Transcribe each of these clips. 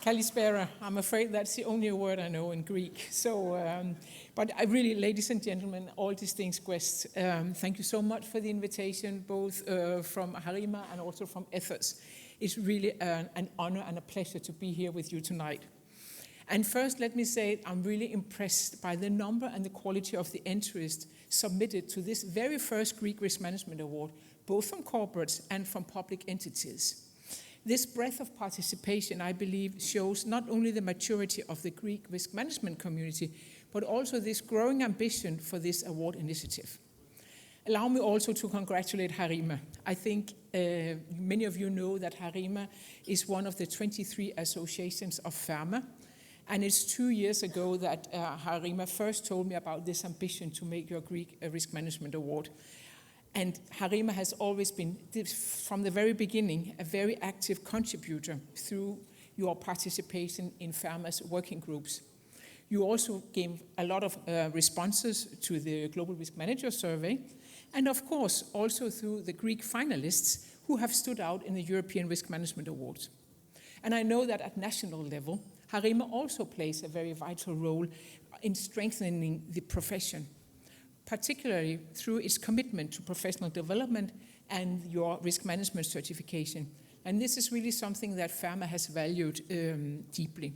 Kalispera, I'm afraid that's the only word I know in Greek. But I really, ladies and gentlemen, all distinguished guests, thank you so much for the invitation, both from HERMA and also from Ethos. It's really an honor and a pleasure to be here with you tonight. And first, let me say I'm really impressed by the number and the quality of the interest submitted to this very first Greek Risk Management Award, both from corporates and from public entities. This breadth of participation, I believe, shows not only the maturity of the Greek risk management community, but also this growing ambition for this award initiative. Allow me also to congratulate HERMA. I think many of you know that HERMA is one of the 23 associations of FERMA, and it's 2 years ago that HERMA first told me about this ambition to make your Greek Risk Management Award. And HERMA has always been, from the very beginning, a very active contributor through your participation in FERMA's working groups. You also gave a lot of responses to the Global Risk Manager Survey, and of course also through the Greek finalists who have stood out in the European Risk Management Awards. And I know that at national level, HERMA also plays a very vital role in strengthening the profession, particularly through its commitment to professional development and your risk management certification. And this is really something that FERMA has valued deeply.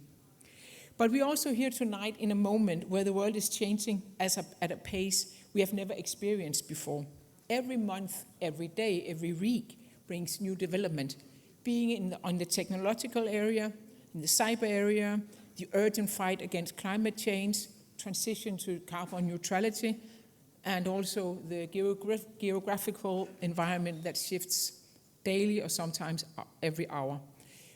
But we're also here tonight in a moment where the world is changing at a pace we have never experienced before. Every month, every day, every week brings new development, being on the technological area, in the cyber area, the urgent fight against climate change, transition to carbon neutrality, and also the geographical environment that shifts daily or sometimes every hour.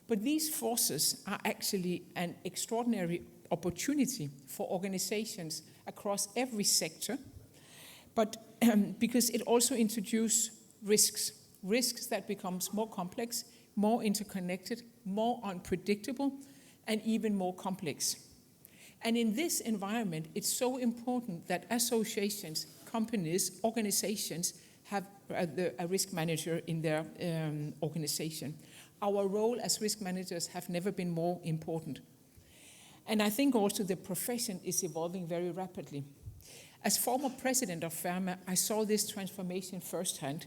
But these forces are actually an extraordinary opportunity for organizations across every sector, but because it also introduces risks that becomes more complex, more interconnected, more unpredictable, and even more complex. And in this environment, it's so important that associations, companies, organizations have a risk manager in their organization. Our role as risk managers have never been more important. And I think also the profession is evolving very rapidly. As former president of FERMA, I saw this transformation firsthand,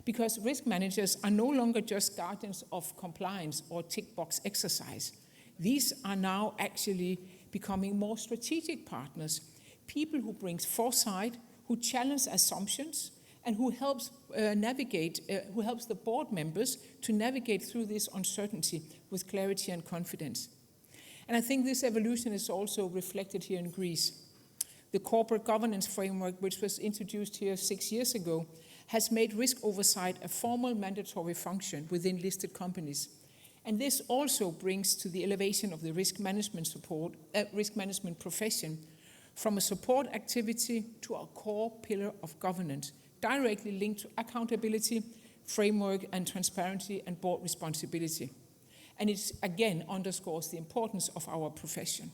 because risk managers are no longer just guardians of compliance or tick box exercise. These are now actually becoming more strategic partners, people who bring foresight, who challenge assumptions, and who helps helps the board members to navigate through this uncertainty with clarity and confidence. And I think this evolution is also reflected here in Greece. The corporate governance framework, which was introduced here 6 years ago, has made risk oversight a formal mandatory function within listed companies. And this also brings to the elevation of the risk management profession from a support activity to a core pillar of governance, directly linked to accountability, framework, and transparency and board responsibility. And it again underscores the importance of our profession.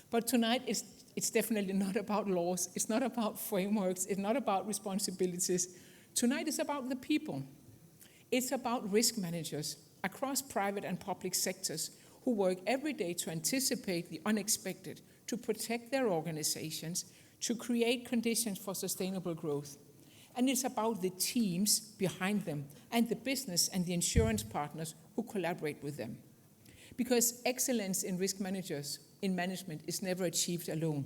But tonight it's definitely not about laws, it's not about frameworks, it's not about responsibilities. Tonight is about the people. It's about risk managers across private and public sectors who work every day to anticipate the unexpected, to protect their organizations, to create conditions for sustainable growth. And it's about the teams behind them and the business and the insurance partners who collaborate with them. Because excellence in risk management is never achieved alone.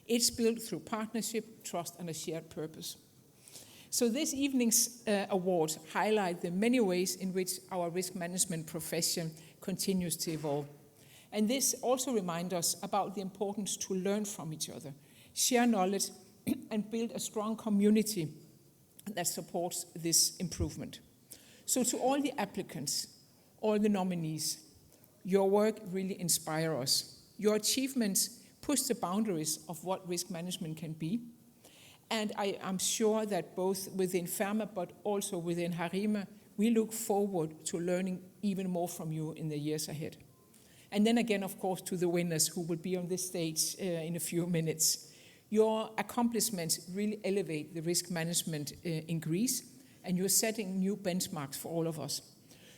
It's built through partnership, trust, and a shared purpose. So this evening's awards highlight the many ways in which our risk management profession continues to evolve. And this also reminds us about the importance to learn from each other, share knowledge, and build a strong community that supports this improvement. So to all the applicants, all the nominees, your work really inspires us. Your achievements push the boundaries of what risk management can be. And I am sure that both within FERMA but also within HERMA, we look forward to learning even more from you in the years ahead. And then again, of course, to the winners who will be on this stage in a few minutes. Your accomplishments really elevate the risk management in Greece, and you're setting new benchmarks for all of us.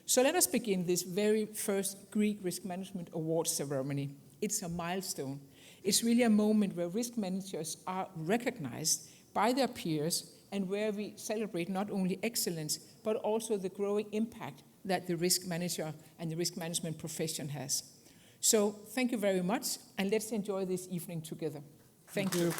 So let us begin this very first Greek Risk Management Awards ceremony. It's a milestone. It's really a moment where risk managers are recognized by their peers and where we celebrate not only excellence, but also the growing impact that the risk manager and the risk management profession has. So thank you very much, and let's enjoy this evening together. Thank you.